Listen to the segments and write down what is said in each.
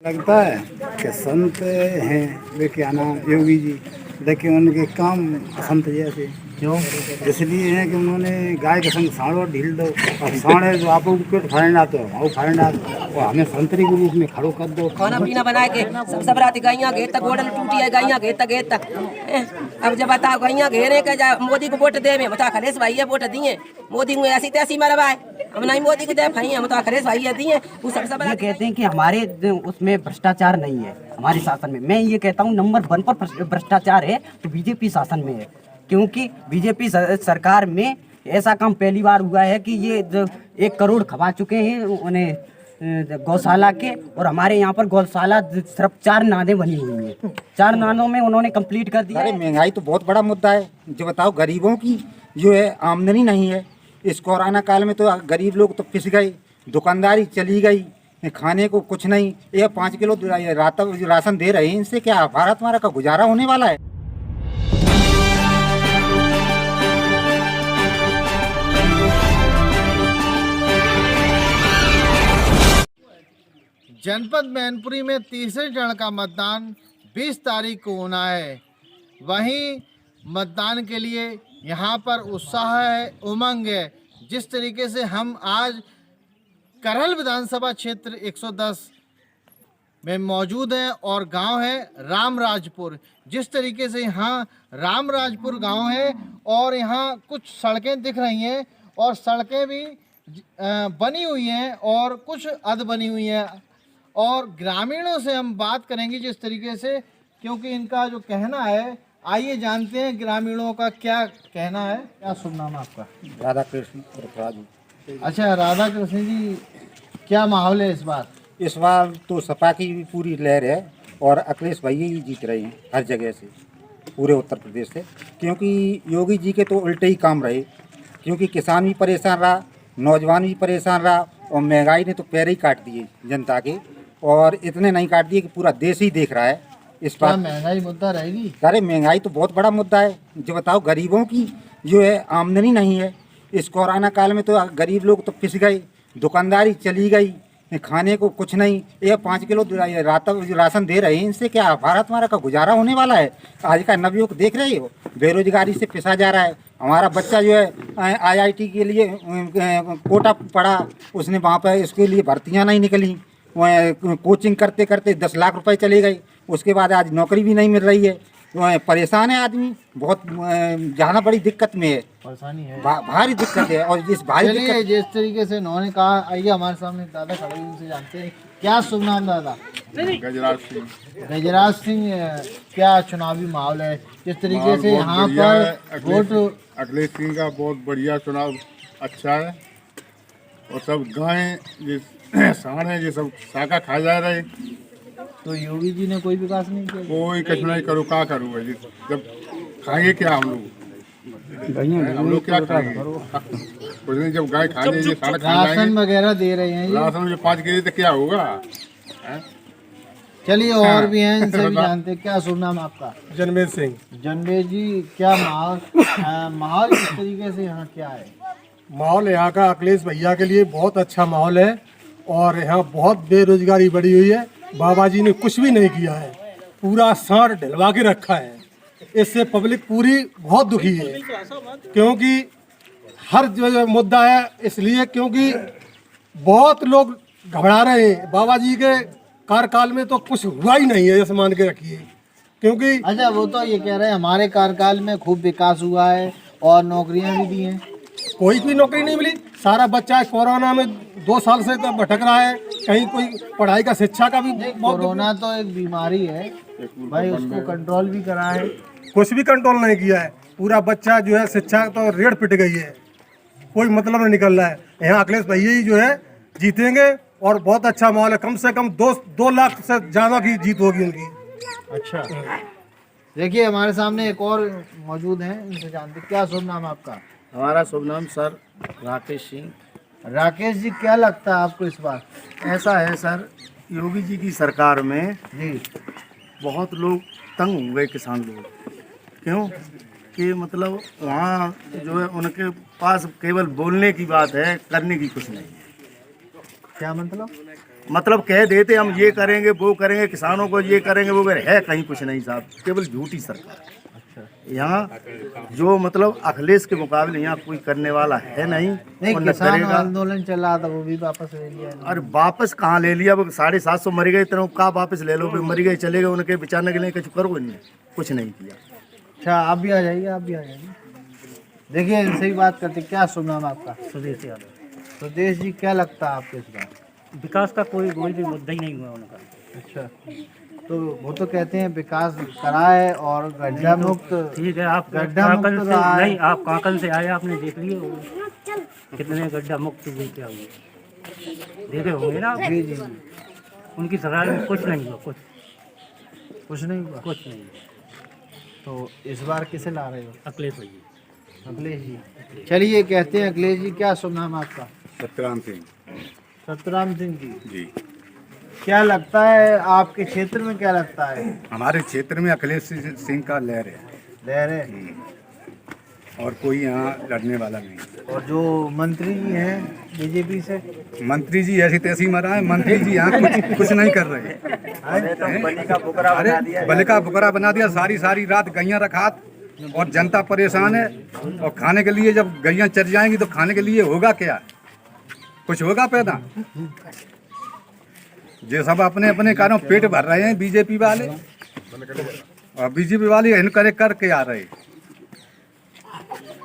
लगता है कि संत हैं वे, क्या नाम, योगी जी, लेकिन उनके काम असंत जैसे। क्यों? इसलिए है कि उन्होंने गाय के संग साढ़ो ढील दो, और साढ़े जो आप पेट फाड़ना तो वो फाड़ना, और हमें संतरी के रूप में खड़ो कर दो। खाना पीना बना के सब रात गाइयाँ घेर तक गोडल टूटी है, गाइयाँ घेर तक। अब जब बताओ गाइयाँ घेरे के जा मोदी को वोट दे में बता खलेस भाई वोट दिए मोदी को ऐसी तैसी मरवाए, हम नहीं मोदी को दे भाई, हम तो खलेस भाई दिए वो सब ये कहते हैं कि हमारे उसमें भ्रष्टाचार नहीं है, हमारे शासन में। मैं ये कहता हूँ नंबर 1 पर भ्रष्टाचार है तो बीजेपी शासन में है, क्योंकि बीजेपी सरकार में ऐसा काम पहली बार हुआ है कि ये 1 करोड़ खवा चुके हैं उन्हें गौशाला के, और हमारे यहाँ पर गौशाला सिर्फ 4 नादें बनी हुई हैं, 4 नादों में उन्होंने कंप्लीट कर दिया। अरे महंगाई तो बहुत बड़ा मुद्दा है। जो बताओ गरीबों की जो है आमदनी नहीं है। इस कोरोना काल में तो गरीब लोग तो पिस गए, दुकानदारी चली गई, खाने को कुछ नहीं। ये 5 किलो राशन दे रहे हैं, इनसे क्या भारत हमारा का गुजारा होने वाला है? जनपद मैनपुरी में तीसरे चरण का मतदान 20 तारीख को होना है। वहीं मतदान के लिए यहाँ पर उत्साह है, उमंग है। जिस तरीके से हम आज करहल विधानसभा क्षेत्र 110 में मौजूद हैं और गांव है रामराजपुर। जिस तरीके से यहाँ रामराजपुर गांव है और यहाँ कुछ सड़कें दिख रही हैं और सड़कें भी बनी हुई हैं और कुछ अध बनी हुई हैं, और ग्रामीणों से हम बात करेंगे जिस तरीके से, क्योंकि इनका जो कहना है, आइए जानते हैं ग्रामीणों का क्या कहना है। क्या शुभ नाम है आपका? राधा कृष्ण। अच्छा राधा कृष्ण जी, क्या माहौल है इस बार? इस बार तो सपा की भी पूरी लहर है और अखिलेश भैया ही जीत रहे हैं हर जगह से, पूरे उत्तर प्रदेश से। क्योंकि योगी जी के तो उल्टे ही काम रहे, क्योंकि किसान भी परेशान रहा, नौजवान भी परेशान रहा, और महंगाई ने तो पैर ही काट दिए जनता के, और इतने नहीं काट दिए कि पूरा देश ही देख रहा है इस बार। महंगाई मुद्दा रहेगी? अरे महंगाई तो बहुत बड़ा मुद्दा है। जो बताओ गरीबों की जो है आमदनी नहीं है। इस कोरोना काल में तो गरीब लोग तो पिस गए, दुकानदारी चली गई, खाने को कुछ नहीं। ये 5 किलो राशन दे रहे हैं, इनसे क्या भारत हमारा का गुजारा होने वाला है? आज का नवयुवक देख रहे हो, बेरोजगारी से पिसा जा रहा है। हमारा बच्चा जो है IIT के लिए कोटा पढ़ा, उसने वहाँ पर इसके लिए भर्तियाँ नहीं निकली, कोचिंग करते करते 10 लाख रुपए चले गए, उसके बाद आज नौकरी भी नहीं मिल रही है। परेशान है आदमी, बहुत ज़्यादा बड़ी दिक्कत में है, परेशानी है, भारी दिक्कत है। और इस भारी दिक्कत, जिस तरीके से उन्होंने कहा, आइए हमारे सामने दादा खड़े हैं, उनसे जानते हैं। क्या शुभ नाम दादा? गजराज सिंह। गजराज सिंह, क्या चुनावी माहौल है जिस तरीके से यहाँ पर वोट? अखिलेश सिंह का बहुत बढ़िया चुनाव अच्छा है, और सब गाय सांड है, ये सब साका खा जा रहे। तो योगी जी ने कोई विकास नहीं किया? कोई कुछ नहीं करो, क्या करूँ भाई? जब खाएंगे क्या हम लोग क्या खाएंगे? कुछ नहीं, जब गाय खाएंगे ये सारा खा जाएंगे। राशन वगैरह दे रहे हैं, राशन जो 5 केजी तो क्या होगा? चलिए और भी हैं, इनसे भी जानते हैं। क्या शुभ नाम आपका? जनमेज सिंह। जनमेज जी, क्या माहौल इस तरीके से यहाँ क्या है? माहौल यहाँ का अखिलेश भैया के लिए बहुत अच्छा माहौल है, और यहाँ बहुत बेरोजगारी बढ़ी हुई है। बाबा जी ने कुछ भी नहीं किया है, पूरा सांड ढलवा के रखा है। इससे पब्लिक पूरी बहुत दुखी है, क्योंकि हर जो मुद्दा है, इसलिए क्योंकि बहुत लोग घबरा रहे हैं। बाबा जी के कार्यकाल में तो कुछ हुआ ही नहीं है, जैसे मान के रखिए। क्योंकि अच्छा, वो तो ये कह रहे हैं हमारे कार्यकाल में खूब विकास हुआ है और नौकरियां भी दी हैं। कोई भी नौकरी नहीं मिली। सारा बच्चा कोरोना में 2 साल से तो भटक रहा है, कहीं कोई पढ़ाई का शिक्षा का भी कोरोना तो एक बीमारी है भाई, उसको कंट्रोल भी करा है, कुछ भी कंट्रोल नहीं किया है। पूरा बच्चा जो है शिक्षा तो रेड़ पिट गई है, कोई मतलब नहीं निकल रहा है। यहाँ अखिलेश भैया ही जो है जीतेंगे, और बहुत अच्छा माहौल है। कम से कम 2 लाख से ज़्यादा की जीत होगी उनकी। अच्छा, देखिए हमारे सामने एक और मौजूद हैं, इनसे जानते। क्या शुभ नाम आपका? हमारा शुभ नाम सर राकेश सिंह। राकेश जी, क्या लगता है आपको इस बार? ऐसा है सर, योगी जी की सरकार में जी बहुत लोग तंग हो गए, किसान लोग। क्यों कि मतलब वहाँ जो है उनके पास केवल बोलने की बात है, करने की कुछ नहीं है। क्या मतलब? मतलब कह देते हम ये करेंगे वो करेंगे, किसानों को ये करेंगे वो करेंगे, है कहीं कुछ नहीं साहब, केवल झूठी सरकार। यहाँ जो मतलब अखिलेश के मुकाबले यहाँ कोई करने वाला है नहीं। नहीं, और न किसान करेगा। आंदोलन चल रहा था वो भी वापस ले लिया। अरे वापस कहाँ ले लिया, वो 750 मर गए, इतना कहाँ वापस ले लो, मर गए चले गए, उनके बचाने के लिए कुछ करो नहीं, कुछ नहीं किया। अच्छा, आप भी आ जाइए, आप भी आ जाइए। देखिए इनसे ही बात करते, क्या सुन नाम आपका? सुदेश यादव। सुदेश जी, क्या लगता है आपको इस बार? विकास का कोई भी मुद्दा ही नहीं हुआ उनका। अच्छा, तो वो तो कहते हैं विकास करा है और गड्ढा मुक्त। ठीक है, आप गड्ढा काकन मुक्त से रहा है। नहीं, आप काकन से आए, आपने देख लिए कितने गड्ढा मुक्त जी क्या हुए, देखे होंगे ना आप? जी जी जी। उनकी सरकार में कुछ नहीं हुआ, कुछ नहीं हुआ। कुछ नहीं। तो इस बार किसे ला रहे हो? अखिलेश भैया। अखिलेश जी। चलिए कहते हैं अखिलेश जी, क्या शुभ नाम आपका? सत्यराम सिंह सतराम सिंह जी। जी। क्या लगता है आपके क्षेत्र में, क्या लगता है? हमारे क्षेत्र में अखिलेश सिंह का लहर है लहर है और कोई यहाँ लड़ने वाला नहीं। और जो मंत्री जी हैं बीजेपी से, मंत्री जी ऐसी तैसी मरा है, मंत्री जी यहाँ कुछ नहीं कर रहे। अरे बलि का बुकरा बना दिया, सारी रात गैया रखा और जनता परेशान है। और खाने के लिए जब गैया चर जाएंगी तो खाने के लिए होगा क्या, कुछ होगा पैदा? ये सब अपने अपने कारण पेट भर रहे हैं बीजेपी वाले, और बीजेपी वाले इनकरे करके आ रहे।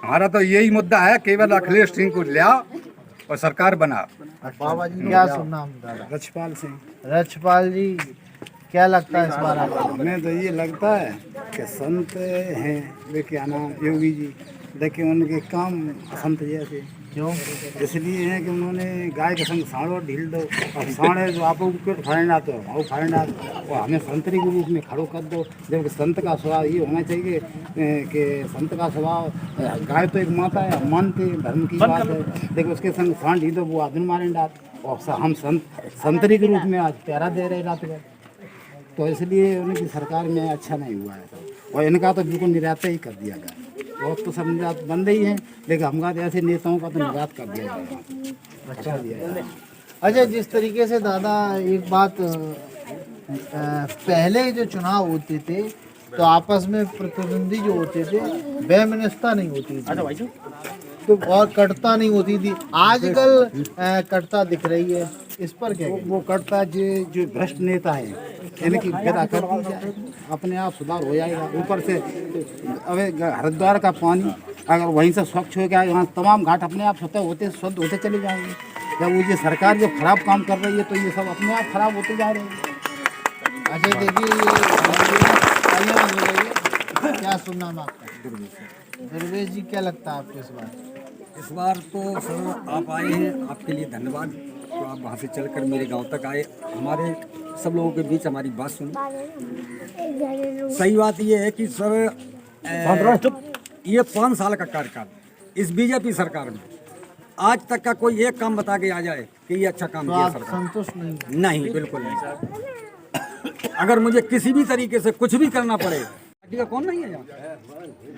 हमारा तो यही मुद्दा है, केवल अखिलेश सिंह को लिया और सरकार बना। बाबा जी क्या शुभ नाम दादा? रछपाल सिंह। रछपाल जी, क्या लगता है इस बार आपको? हमें तो ये लगता है कि संत हैं वे, क्या नाम, योगी जी, लेकिन उनके काम संत जैसे। क्यों? इसलिए है कि उन्होंने गाय के संग साड़ो ढील दो, और साड़े जो आप पेट फाड़ना तो भाव फाड़ना, और हमें संतरी के रूप में खड़ो कर दो। जबकि संत का स्वभाव ये होना चाहिए कि संत का स्वभाव, गाय तो एक माता है, मानते धर्म की बात है, लेकिन उसके संग साड़ ढील दो वो आदमी मारे डाल, और हम संतरी के रूप में आज प्यारा दे रहे रात भर। तो इसलिए उनकी सरकार में अच्छा नहीं हुआ है, और इनका तो बिल्कुल निर्यात ही कर दिया गया। बहुत तो सब निर्यात बंद ही है, लेकिन हमारे ऐसे नेताओं का तो निर्यात कर दिया गया। अच्छा दिया। अच्छा, जिस तरीके से दादा एक बात, पहले जो चुनाव होते थे तो आपस में प्रतिद्वंदी जो होते थे बेमिनस्ता नहीं होती थी, तो और कटता नहीं होती थी। आजकल कटता दिख रही है, इस पर क्या? वो कटता जो भ्रष्ट नेता है इनकी विदा कर दी जाए, अपने आप सुधार हो जाएगा। ऊपर से अब हरिद्वार का पानी अगर वहीं से स्वच्छ हो गया, यहाँ तमाम घाट अपने आप शुद्ध होते चले जाएंगे। जब वो ये सरकार जो खराब काम कर रही है तो ये सब अपने आप खराब होते जा रहे हैं। अच्छा देखिए, क्या सुन नाम आपका? दुर्वेश जी, क्या लगता है आपको इस बार? इस बार तो सर आप आए हैं, आपके लिए धन्यवाद। तो आप वहाँ से चलकर मेरे गांव तक आए, हमारे सब लोगों के बीच हमारी बात सुनी। सही बात ये है कि सर ये 5 साल का कार्यकाल इस बीजेपी सरकार में आज तक का कोई एक काम बता के आ जाए कि ये अच्छा काम किया सरकार? संतुष्ट नहीं? नहीं, बिल्कुल नहीं। अगर मुझे किसी भी तरीके से कुछ भी करना पड़े, पार्टी का कौन नहीं है यहाँ?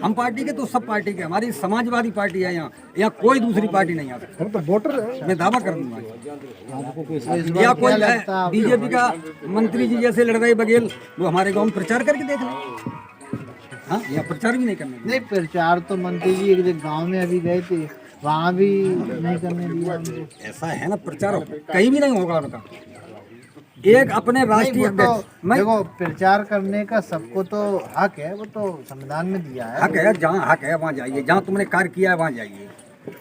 हम पार्टी के तो सब पार्टी के, हमारी समाजवादी पार्टी है यहाँ कोई दूसरी पार्टी नहीं आती। हम तो वोटर है, मैं दावा कर दूंगा। या कोई बीजेपी का मंत्री जी जैसे लड़ रहे बघेल, वो हमारे गाँव में प्रचार करके देख लें। हाँ, या प्रचार भी नहीं करने। नहीं, प्रचार तो मंत्री जी एक गाँव में अभी गए थे, वहाँ भी नहीं करने दिया। ऐसा है ना, प्रचार कहीं भी नहीं होगा उनका। एक अपने राष्ट्रीय देखो, प्रचार करने का सबको तो हक है, वो तो संविधान में दिया है। हक है, जहाँ हक है वहाँ जाइए, जहाँ तुमने कार्य किया है वहाँ जाइए।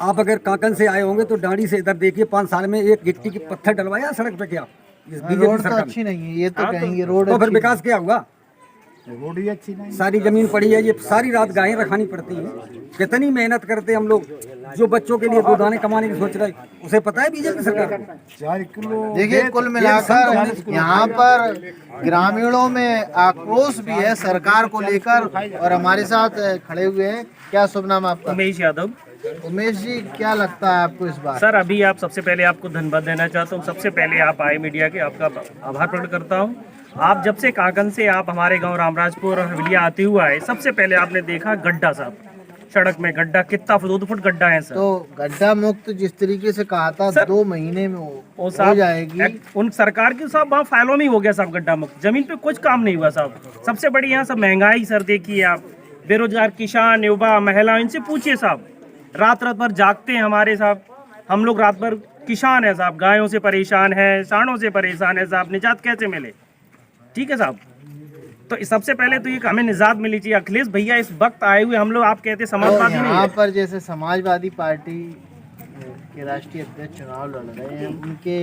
आप अगर काकन से आए होंगे तो डांडी से इधर देखिए, 5 साल में एक गिट्टी की पत्थर डलवाया सड़क पे क्या? रोड तो अच्छी नहीं है, ये तो कहेंगे रोड, तो फिर विकास क्या हुआ? रोड ही अच्छी नहीं, सारी जमीन पड़ी है, ये सारी रात गायें रखानी पड़ती है। कितनी मेहनत करते हम लोग, जो बच्चों के लिए 2 दाने कमाने की सोच रहे, उसे पता है बीजेपी सरकार? 4 किलो। देखिए, कुल मिलाकर यहाँ पर ग्रामीणों में आक्रोश भी है सरकार को लेकर, और हमारे साथ खड़े हुए हैं। क्या शुभ नाम आपका? उमेश यादव। उमेश जी, क्या लगता है आपको इस बार? सर, अभी आप सबसे पहले आपको धन्यवाद देना चाहता हूँ। सबसे पहले आप आए मीडिया के, आपका आभार प्रकट करता हूँ। आप जब से काकन से आप हमारे गांव रामराजपुर और हवेलिया आते हुए आए, सबसे पहले आपने देखा गड्ढा साहब, सड़क में गड्ढा कितना 2 फुट गड्ढा है सर। तो गड्ढा मुक्त जिस तरीके से कहा था सर, 2 महीने में वो हो साहब जाएगी। उन सरकार की साहब वहाँ फाइलों में ही हो गया साहब गड्ढा मुक्त, जमीन पे कुछ काम नहीं हुआ साहब। सबसे बड़ी यहाँ सब महंगाई सर देखिए आप, बेरोजगार किसान युवा महिला इनसे पूछिए साहब, रात रात भर जागते हैं हमारे साहब। हम लोग रात भर किसान है साहब, गायों से परेशान है, सांडों से परेशान है साहब, निजात कैसे मिले? ठीक है साहब, तो सबसे पहले तो ये हमें निजात मिली चाहिए। अखिलेश भैया इस वक्त आए हुए, हम लोग आप कहते समाजवादी नहीं यहाँ है। पर जैसे समाजवादी पार्टी के राष्ट्रीय अध्यक्ष चुनाव लड़ रहे हैं, उनके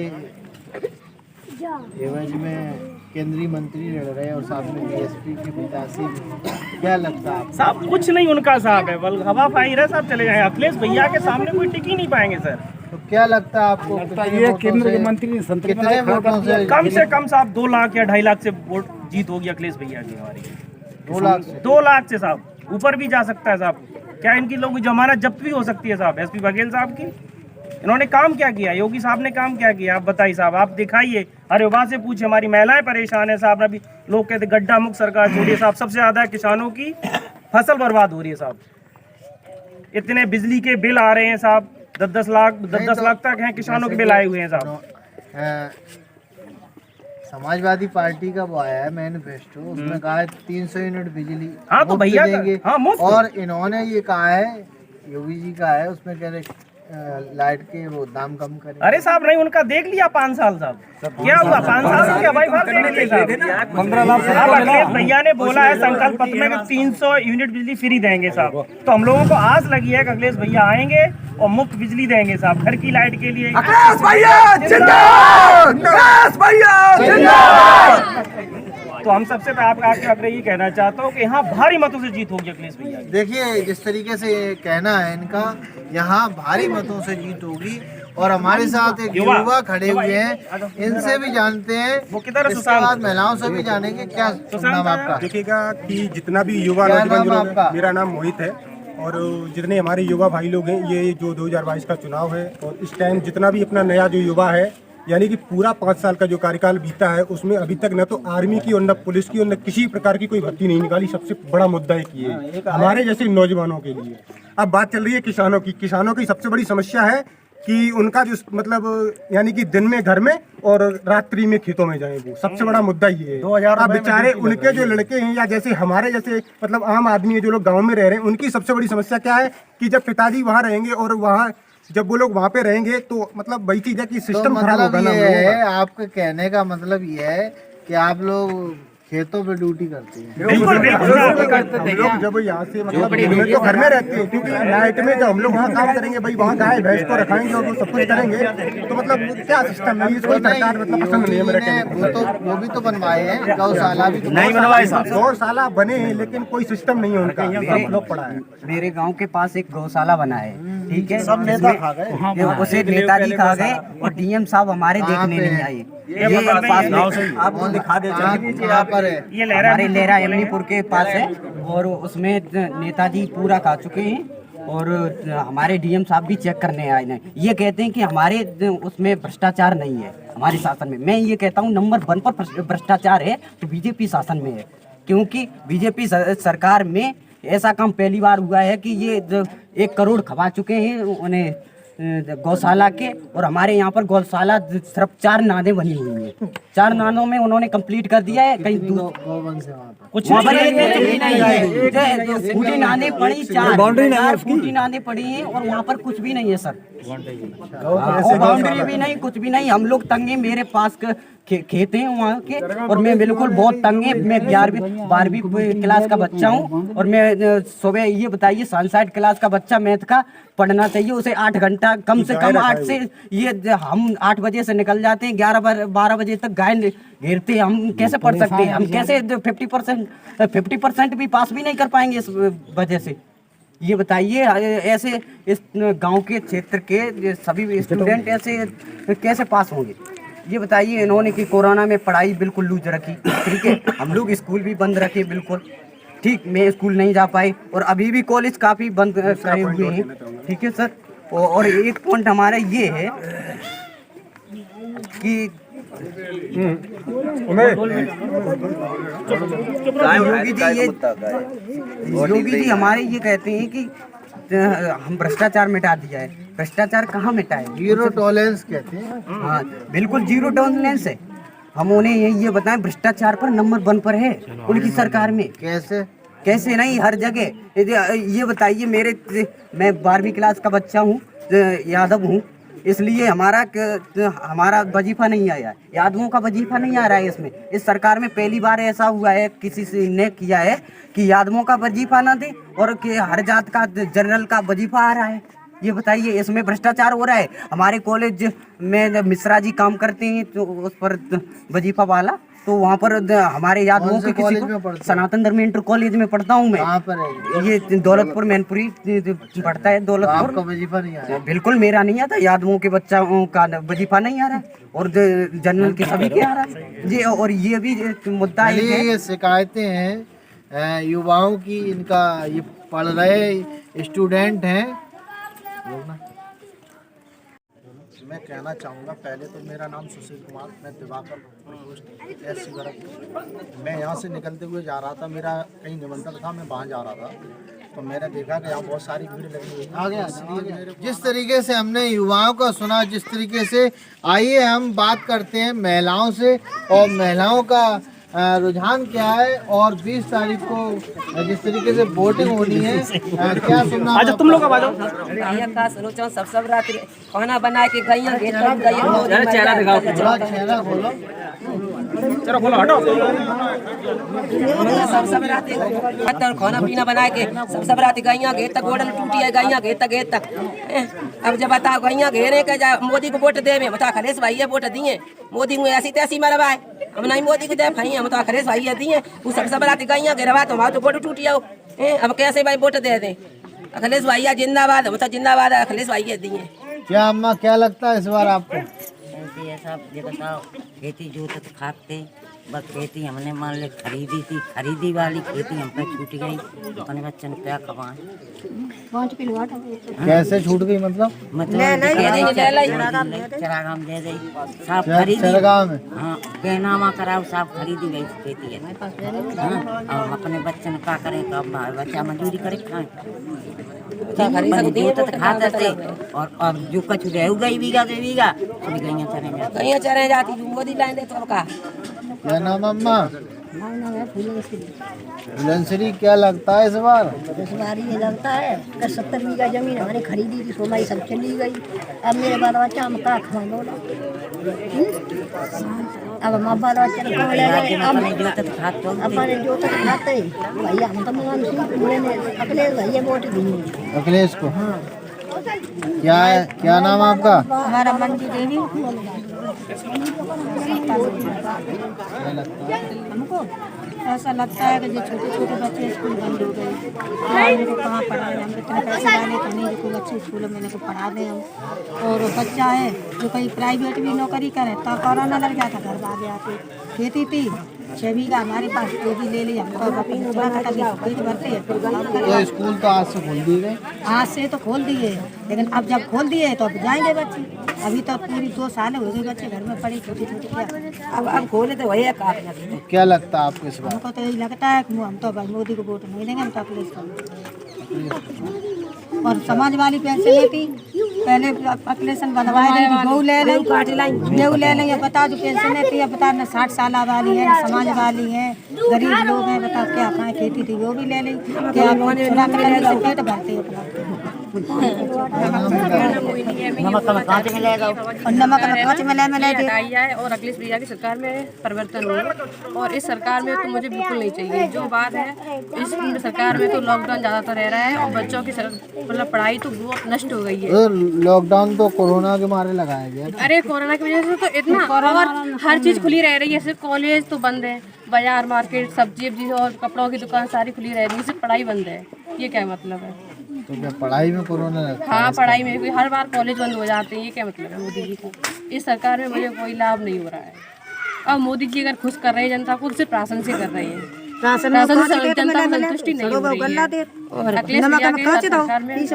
एवज में केंद्रीय मंत्री लड़ रहे हैं और साथ में बीएसपी के प्रत्याशी भी। क्या लगता है आपको? साहब कुछ नहीं उनका साहब है, बल हवा फाही रहे साहब, चले जाए। अखिलेश भैया के सामने कोई टिक ही नहीं पाएंगे सर। तो क्या लगता है आपको? ये केंद्र के मंत्री कितने वोटों से कम साहब 2 लाख या 2.5 लाख से वोट जीत होगी अखिलेश भैया की हमारी। 2 लाख से 2 लाख से साहब, ऊपर भी जा सकता है साहब। क्या इनकी लोगों की जमानत जब्त भी हो सकती है साहब, एसपी बघेल साहब की? इन्होंने काम क्या किया? योगी साहब ने काम क्या किया? आप बताइए साहब, आप दिखाइए। अरे वहाँ से पूछिए, हमारी महिलाएं परेशान है साहब। अभी लोग कहते गड्ढा मुक्त सरकार छोड़िए साहब, सबसे ज्यादा किसानों की फसल बर्बाद हो रही है साहब। इतने बिजली के बिल आ रहे हैं साहब, 10 लाख तक हैं किसानों के बिल आए हुए हैं साहब। समाजवादी पार्टी का वो आया है मैनिफेस्टो, उसमें कहा है 300 यूनिट बिजली हाँ तो मुफ्त भैया देंगे। हाँ मुफ्त। और इन्होंने ये कहा है, योगी जी का है, उसमें कह रहे लाइट के वो दाम कम करें। अरे साहब नहीं, उनका देख लिया 5 साल साहब, क्या हुआ 5 साल हो गया भाई, बात देख लिया साहब। 15 लाख साहब अखिलेश भैया ने बोला है संकल्प पत्र में कि 300 यूनिट बिजली फ्री देंगे साहब। तो हम लोगों को आस लगी है कि अखिलेश भैया आएंगे और मुफ्त बिजली देंगे साहब, घर की लाइट के लिए। तो हम सबसे आपके ये कहना चाहता हूँ कि यहाँ भारी मतों से जीत होगी अखिलेश भैया। देखिए जिस तरीके से ये कहना है इनका, यहाँ भारी मतों से जीत होगी। और हमारे साथ एक युवा खड़े हुए हैं, इनसे भी जानते हैं, वो किधर है? इसके बाद महिलाओं से भी जानेंगे। क्या नाम आपका? देखिएगा कि जितना भी युवा क्या नौजवान नाम लोग हैं, आपका? मेरा नाम मोहित है। और जितने हमारे युवा भाई लोग हैं, ये जो 2022 का चुनाव है और इस टाइम जितना भी अपना नया जो युवा है, यानी कि पूरा 5 साल का जो कार्यकाल बीता है, उसमें अभी तक न तो आर्मी की और न पुलिस की और न किसी प्रकार की कोई भर्ती नहीं निकाली। सबसे बड़ा मुद्दा एक ये है हमारे जैसे नौजवानों के लिए। अब बात चल रही है किसानों की। किसानों की सबसे बड़ी समस्या है कि उनका जो मतलब यानी कि दिन में घर में और रात्रि में खेतों में जाए, वो सबसे बड़ा मुद्दा ये है। अब बेचारे उनके जो लड़के हैं या जैसे हमारे जैसे मतलब आम आदमी है जो लोग गाँव में रह रहे हैं, उनकी सबसे बड़ी समस्या क्या है कि जब पिताजी वहाँ रहेंगे और वहाँ जब वो लोग वहाँ पे रहेंगे तो मतलब वही चीज है कि सिस्टम तो खराब मतलब होगा ना ये हम लोगों का। है, आपके कहने का मतलब ये है कि आप लोग खेतों पे ड्यूटी करते हैं। बिल्कुल बिल्कुल हम लोग जब यहाँ से मतलब दिन में तो घर में रहते हैं, क्योंकि नाइट में जब हम लोग वहाँ काम करेंगे भाई, वहाँ गाय भैंस को रखाएंगे और वो सब कुछ करेंगे, तो मतलब क्या सिस्टम है? इसको सरकार मतलब पसंद नहीं है मेरे कहने का। वो भी तो बनवाए हैं, गौशाला भी तो नहीं बनवाए साहब। गौशाला बने हैं लेकिन कोई सिस्टम नहीं है उनका, सब लोग पड़ा है। मेरे गांव के पास एक गौशाला बना है, ठीक है, सब नेता खा गए। ये उसे नेताजी खा गए और डीएम साहब हमारे देखने नहीं आए। ये पास में आपको दिखा देते हैं, यहाँ पर है। ये लहरा हमारे लेहरा यमनीपुर के पास है और उसमें नेताजी पूरा खा चुके हैं और हमारे डीएम साहब भी चेक करने आए हैं। ये कहते हैं कि हमारे उसमें भ्रष्टाचार नहीं है हमारे शासन में। मैं ये कहता हूँ नंबर 1 पर भ्रष्टाचार है तो बीजेपी शासन में है, क्योंकि बीजेपी सरकार में ऐसा काम पहली बार हुआ है कि ये 1 करोड़ खवा चुके हैं उन्हें गौशाला के। और हमारे यहाँ पर गौशाला सिर्फ 4 नादें बनी हुई है, 4 नादों में उन्होंने कंप्लीट कर दिया है। कहीं गौवंश है वहाँ पर। कुछ वहाँ पर एक नहीं है, फूटी नादें पड़ी 4 फूटी नादें पड़ी हैं और वहाँ पर कुछ भी नहीं है सर, बाउंड्री भी नहीं, कुछ भी नहीं। हम लोग तंगे, मेरे पास खेत हैं वहाँ के और मैं बिल्कुल बहुत तंग है। मैं 11वीं 12वीं क्लास का बच्चा हूँ और मैं सुबह ये बताइए 7 क्लास का बच्चा मैथ का पढ़ना चाहिए, उसे 8 घंटा कम से कम 8 से ये हम 8 बजे से निकल जाते हैं, 11-12 बजे तक गाय घेरते हैं। हम कैसे पढ़ सकते हैं? हम कैसे 50% भी पास भी नहीं कर पाएंगे इस वजह से? ये बताइए, ऐसे इस गांव के क्षेत्र के सभी स्टूडेंट ऐसे कैसे पास होंगे? ये बताइए। इन्होंने कि कोरोना में पढ़ाई बिल्कुल लूज रखी, ठीक है, हम लोग स्कूल भी बंद रखे बिल्कुल, ठीक, मैं स्कूल नहीं जा पाई और अभी भी कॉलेज काफ़ी बंद करे हुए हैं, ठीक है सर। और एक पॉइंट हमारा ये है कि योगी जी हमारे ये कहते हैं कि हम भ्रष्टाचार मिटा दिया है। भ्रष्टाचार कहाँ मिटा है? जीरो टॉलरेंस कहते हैं। हाँ बिल्कुल जीरो टॉलरेंस है। हम उन्हें ये बताएं भ्रष्टाचार पर नंबर 1 पर है उनकी सरकार में। कैसे नहीं, हर जगह। ये बताइए, मैं 12वीं क्लास का बच्चा हूँ, यादव हूँ, इसलिए हमारा वजीफा नहीं आया, यादवों का वजीफा नहीं आ रहा है इसमें। इस सरकार में पहली बार ऐसा हुआ है, किसी ने किया है कि यादवों का वजीफा ना दे और कि हर जात का जनरल का वजीफा आ रहा है। ये बताइए, इसमें भ्रष्टाचार हो रहा है। हमारे कॉलेज में मिश्रा जी काम करते हैं तो उस पर वजीफा वाला, तो वहाँ पर हमारे यादवों के किसी को सनातन धर्म इंटर कॉलेज में पढ़ता हूँ मैं। कहाँ पर है? ये दौलतपुर मैनपुरी पढ़ता है दौलतपुर। आपका वजीफा नहीं आया? बिल्कुल मेरा नहीं आता, यादवों के बच्चों का वजीफा नहीं आ रहा है और जनरल के सभी के आ रहा है जी। और ये भी मुद्दा है, ये शिकायतें हैं युवाओं की, इनका ये पढ़ रहे स्टूडेंट हैं। मैं कहना चाहूँगा, पहले तो मेरा नाम सुशील कुमार, मैं दिवाकर प्रकोष्ठ एससी वर्ग। मैं यहाँ से निकलते हुए जा रहा था, मेरा कहीं निमंत्रण था, मैं वहाँ जा रहा था, तो मैंने देखा कि यहाँ बहुत सारी भीड़ लगी हुई है। जिस तरीके से हमने युवाओं का सुना, जिस तरीके से, आइए हम बात करते हैं महिलाओं से, और महिलाओं का रुझान क्या है, और 20 तारीख को जिस तरीके से वोटिंग होनी है, क्या सुनना? आज तुम लोग का सुनो सब रात खाना बना के गैया चेहरा दिखाओ, चेहरा खोलो, चलो खोलो, हटो। सब रात खाना पीना बना के सब रात गैया घेर तक गोडल टूटी है, गैया घेर तक। अब जब बताओ गैया घेरे के जा मोदी को वोट दे, बता खलेश भाई वोट दिए मोदी को ऐसी तैसी मरवाए, हम नहीं मोदी को दे भाई, हम तो अखिलेश भाई दिए। वो सब रात गैया घेरवा तो हमारा तो वोट टूटी आओ। अब कैसे भाई वोट दे दें? अखिलेश भाई जिंदाबाद, हम तो जिंदाबाद अखिलेश भाई दिए। क्या अम्मा, क्या लगता है इस बार आपको? ये बताओ, खेती जोतत खाते बस, खेती हमने मान ले खरीदी थी, खरीदी वाली खेती हम पे छूट गई, अपने बच्चन क्या कमाए? कैसे छूट गई? मतलब चरागाम दे दी, साफ खरीदी। चरागाम में? हाँ, बेनामा कराओ, साफ खरीदी गई खेती है। हाँ, और अपने बच्चन का करें, कब बच्चा मजदूरी करे खाए, खाते थे। और जो कछ रह गई बीघा से बीघा, गैया चरे जाती मोदी लाइन दे तो का। क्या नाम अम्मा? फुलनश्री, क्या लगता है इस बार? इस बार ये लगता है कि 70 बीघा जमीन हमारी खरीदी थी, सोमाई सब चली गई। अब मेरे बाल बच्चा हम का खा बोला, अब हम बाल बच्चा को ले गए, अपने जो तक खाते भैया, हम तो अखिलेश भैया वोट दिए। अखिलेश को? हाँ। क्या नाम आपका? हमारा मंजू देवी। हमको ऐसा लगता है कि जो छोटे छोटे बच्चे स्कूल बंद हो गए, उनको कहाँ पढ़ाएं? हम इतने पैसे डाले तो नहीं जो अच्छे स्कूलों में को पढ़ा दें हम। और बच्चा है जो कहीं प्राइवेट भी नौकरी करे, तो कोरोना लग जाता, घर आ जाते। खेती थी 6 बीघा हमारे पास, वो भी ले लिया, भरते हैं। तो स्कूल तो आज से खोल दिए गए? आज से तो खोल दिए, लेकिन अब जब खोल दिए तो अब जाएंगे बच्चे। अभी तो पूरी 2 साल हो गए बच्चे घर में पड़े छोटे छोटे। अब खोले तो वही है। क्या लगता है आपको इस बार? हमको तो यही लगता है कि हम तो मोदी को वोट नहीं देंगे, हम तो अखिलेश को। और समाज वाली पेंशन लेती, पहले अखिलेश बनवाए नहीं, वो ले लेंगे। बता जो पेंशन लेती है, बता न 60 साल वाली है, न समाज वाली है, गरीब लोग हैं, बता क्या खाएं? खेती थी वो भी ले लें, क्या चुरा कर से पेट भरते हैं अपना। नमक में कांच मिलेगा, और नमक में कांच मिले है। और अखिलेश भैया की सरकार में परिवर्तन हो, और इस सरकार में तो मुझे बिल्कुल नहीं चाहिए। जो बात है, इस सरकार में तो लॉकडाउन ज़्यादातर रह रहा है, और बच्चों की मतलब पढ़ाई तो बहुत नष्ट हो गई है। लॉकडाउन तो कोरोना के मारे लगाया गया। अरे कोरोना की वजह से तो इतना, और हर चीज़ खुली रह रही है, सिर्फ कॉलेज तो बंद है, बाजार मार्केट सब्जी और कपड़ों की दुकान सारी खुली रह रही है, सिर्फ पढ़ाई बंद है। ये क्या मतलब है? तो क्या पढ़ाई में कोरोना? हाँ, पढ़ाई में हर बार कॉलेज बंद हो जाते हैं, ये क्या मतलब है मोदी जी को? इस सरकार में मुझे कोई लाभ नहीं हो रहा है। अब मोदी जी अगर खुश कर रहे हैं जनता को, सिर्फ राशन से कर रहे हैं, राशन से जनता को संतुष्टि नहीं हो रही है। और अखिलेश भैया के सरकार में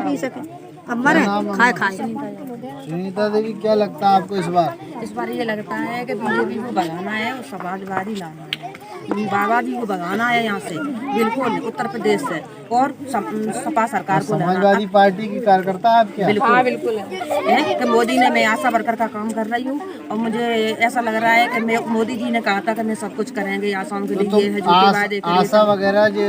अब मरे खाए खाए। सुनीता देवी, क्या लगता है आपको इस बार? इस बार ये लगता है कि बीजेपी को भगाना है और समाजवादी लाना है। बाबा जी को भगाना है यहाँ से, बिल्कुल उत्तर प्रदेश से, और सपा सरकार को लाना। समाजवादी पार्टी की कार्यकर्ता आप क्या? बिल्कुल बिल्कुल है कि मोदी ने, मैं आशा वर्कर का काम कर रही हूँ और मुझे ऐसा लग रहा है कि मोदी जी ने कहा था कि मैं सब कुछ करेंगे आसाम के लिए, ये है जो वादे करे। आशा वगैरह जो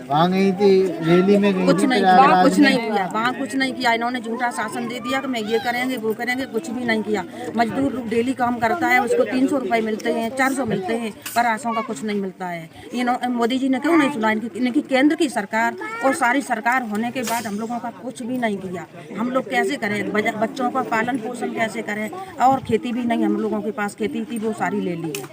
वहाँ गई थी, रैली में गई कुछ थी, नहीं, वहाँ कुछ नहीं किया, वहाँ कुछ नहीं किया। इन्होंने झूठा शासन दे दिया कि मैं ये करेंगे वो करेंगे, कुछ भी नहीं किया। मजदूर डेली काम करता है, उसको 300 रुपये मिलते हैं, 400 मिलते हैं, पर आशाओं का कुछ नहीं मिलता है। मोदी जी ने क्यों नहीं सुना? इनकी केंद्र की सरकार और सारी सरकार होने के बाद हम लोगों का कुछ भी नहीं किया। हम लोग कैसे करें? बच्चों का पालन पोषण कैसे करें? और खेती भी नहीं, हम लोगों के पास खेती थी वो सारी ले ली है।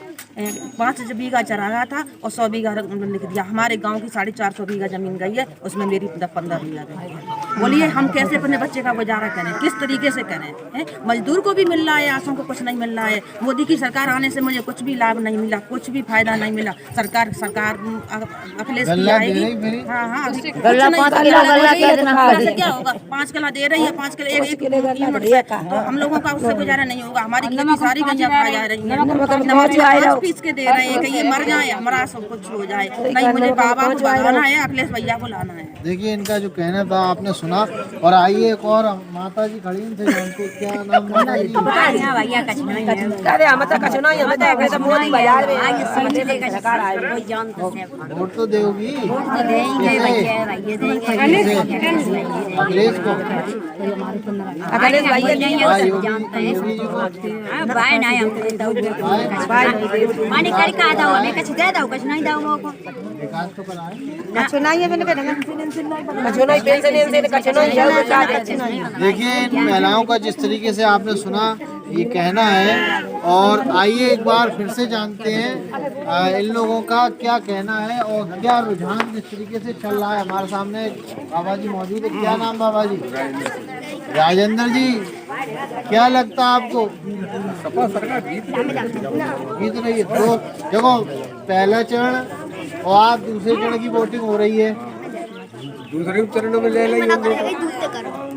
5 बीघा चराया था और 100 बीघा लिख दिया। हमारे गांव की 450 बीघा जमीन गई है, उसमें मेरी 15 बीघा गई है। बोलिए हम कैसे अपने बच्चे का गुजारा करें, किस तरीके से करें? मजदूर को भी मिल रहा है, आशों को कुछ नहीं मिल रहा है। मोदी की सरकार आने से मुझे कुछ भी लाभ नहीं मिला, कुछ भी फायदा नहीं मिला। सरकार अखिलेश की आएगी, हाँ क्या होगा? 5 किलो दे रही है, 5 किलो एक, तो हम लोगों का उससे गुजारा नहीं होगा। हमारी खेती सारी गंजा खा जा रही है, पीस के दे रहे हैं कि ये मर जाए, हमारा सब कुछ हो जाए। नहीं, मुझे बाबा को भगाना है, अखिलेश भैया को लाना है। देखिए इनका जो कहना था आपने सुना। और आइए एक और माता जी खड़ी थे, उनको क्या नाम है? अरे हम तो कछु नहीं, हम तो मोदी बाजार में वोट तो दोगी अखिलेश को? अखिलेश भैया विकास तो कराए। देखिए इन महिलाओं का जिस तरीके से आपने सुना ये कहना है, और आइए एक बार फिर से जानते हैं इन लोगों का क्या कहना है और क्या रुझान जिस तरीके से चल रहा है। हमारे सामने बाबा जी मौजूद है। क्या नाम बाबा जी? राजेंद्र जी, क्या लगता है आपको? सपा सरकार जीत रही है। तो देखो पहला चरण और आप दूसरे चरण की वोटिंग हो रही है। दूसरे चरणों में ले लेंगे,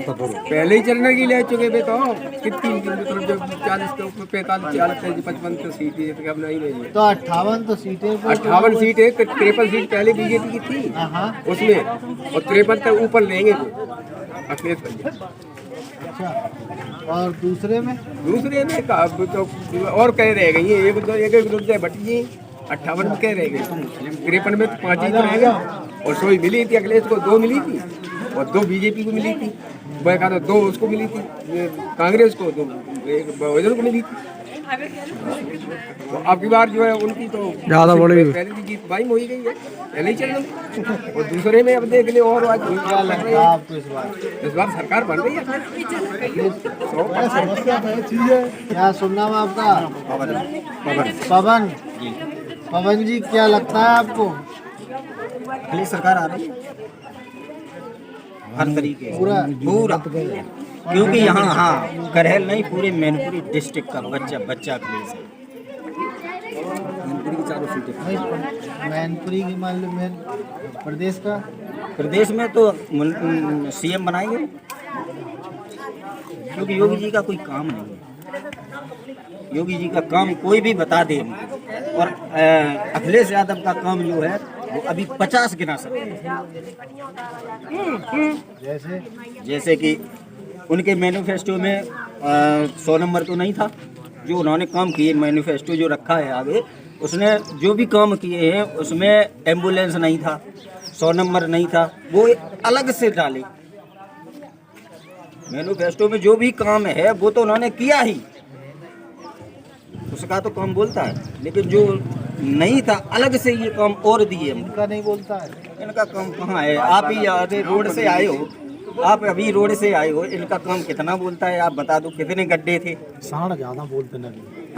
पहले ही चरण की ले चुके थे। तो कितनी मतलब जब 40 के ऊपर 45 40 55 तो सीटें तो अब नहीं रही। तो 58 तो सीटें, 58 सीटें, 53 सीट पहले बीजेपी की थी उसमें, और 53 तक ऊपर लेंगे वो अखिलेश भैया। अच्छा, और दूसरे में तो और कह रह गई है, एक रुपये बटी 58 में कह रह गई, 53 में 5 ही तो रह गए। और 100 मिली थी अखिलेश को, 2 मिली थी, और 2 बीजेपी को मिली थी। मैं कहा था 2 उसको मिली थी कांग्रेस को, 2 बहुजन को मिली थी। तो अब की बार जो है उनकी तो ज़्यादा बड़ी पहले की जीत बाई हो ही गई है पहले ही चल रही। और दूसरे में अब देख ले और आज क्या लगता है आपको इस बार सरकार बन रही है। क्या सुनना है आपका? पवन। पवन जी, क्या लगता है आपको? अखिलेश सरकार आ रही है हर तरीके पूरा, क्योंकि यहाँ हाँ करहल नहीं, पूरे मैनपुरी डिस्ट्रिक्ट का बच्चा अखिलेश है। मैनपुरी की 4 सीटें, मैनपुरी की मान लो मेन प्रदेश में तो सीएम बनाएंगे, क्योंकि योगी जी का कोई काम नहीं है। योगी जी का काम कोई भी बता दे, और अखिलेश यादव का काम जो है वो अभी 50 गिना सकते हैं। जैसे कि उनके मैनिफेस्टो में 100 नंबर तो नहीं था जो उन्होंने काम किए। मैनिफेस्टो जो रखा है आगे, उसने जो भी काम किए हैं उसमें एम्बुलेंस नहीं था, 100 नंबर नहीं था, वो अलग से डाले। मैनिफेस्टो में जो भी काम है वो तो उन्होंने किया ही, उसका तो काम बोलता है, लेकिन जो नहीं था अलग से ये काम और दिए। इनका नहीं बोलता है। इनका काम कहाँ है? आप ही आधे रोड से आए हो, आप अभी रोड से आए हो, इनका काम कितना बोलता है आप बता दो। कितने गड्ढे थे? साढ़ ज्यादा बोलते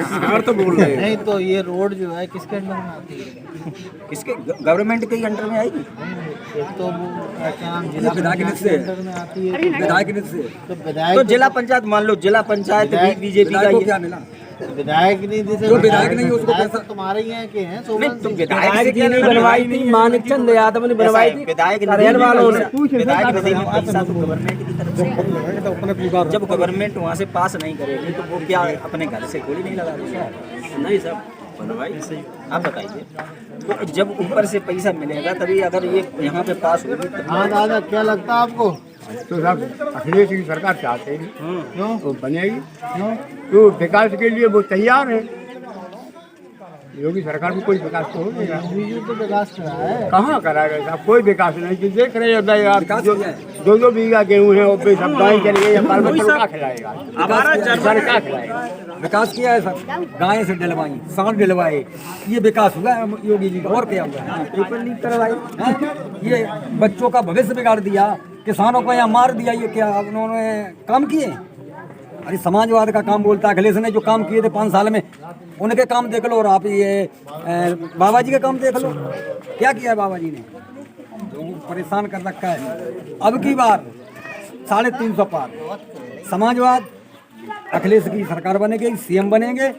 सरकार तो बोल रहे हैं। नहीं तो ये रोड जो है किसके अंडर में आती है? किसके? गवर्नमेंट के ही अंडर में आएगी। एक तो क्या नाम, जिला विधायक से अंडर में आती है। विधायक से तो विधायक तो जिला पंचायत मान लो, जिला पंचायत भी बीजेपी का ही है। विधायक निधि से, विधायक नहीं उसको पैसा तुम्हारे यहाँ के हैं। तुम विधायक की नहीं बनवाई थी, मानिक चंद यादव ने बनवाई थी। विधायक निधि में पैसा तो गवर्नमेंट की तरफ जब गवर्नमेंट वहाँ से पास नहीं करेगी तो वो क्या अपने घर से गोली नहीं लगा देगा? नहीं साहब भाई आप बताइए, तो जब ऊपर से पैसा मिलेगा तभी अगर ये यहाँ पे पास होगी तो हाँ दादा, क्या लगता है आपको? तो साहब अखिलेश की सरकार चाहते हैं क्यों तो बनेगी, क्यों तो विकास के लिए वो तैयार है। योगी सरकार में कोई विकास तो हो गया, बीजू तो विकास करा है, कहाँ कराएगा साहब? कोई विकास नहीं। कि देख रहे हैं यार, दो बीघा गेहूँ है और सब गाय चली गई, बाल बच्चों को क्या खिलाएगा? क्या खिलाएगा? विकास किया है सर, गाय से डलवाई, सांड डलवाए, ये विकास हुआ है योगी जी का। और क्या हुआ है? पेपर लीक करवाए, ये बच्चों का भविष्य बिगाड़ दिया, किसानों को यहाँ मार दिया, ये क्या उन्होंने काम किए? अरे समाजवाद का काम बोलता है अखिलेश ने, जो काम किए थे 5 साल में उनके काम देख लो, और आप ये बाबा जी का काम देख लो, क्या किया है बाबा जी ने? लोगों को परेशान कर रखा है। अब की बार 350 पार समाजवाद, अखिलेश की सरकार बनेगी, सीएम बनेंगे।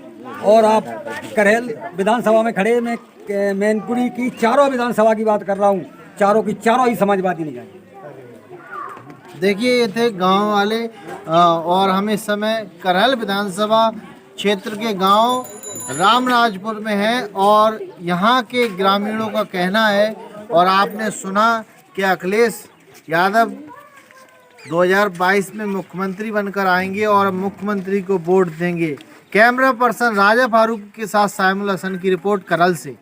और आप करेल विधानसभा में खड़े, मैं मैनपुरी की चारों विधानसभा की बात कर रहा हूँ, चारों की चारों ही समाजवादी नहीं जाएंगे। देखिए, ये थे गांव वाले और हम इस समय करहल विधानसभा क्षेत्र के गांव रामराजपुर में हैं और यहाँ के ग्रामीणों का कहना है, और आपने सुना कि अखिलेश यादव 2022 में मुख्यमंत्री बनकर आएंगे और मुख्यमंत्री को वोट देंगे। कैमरा पर्सन राजा फारूक के साथ साइमुल हसन की रिपोर्ट करहल से।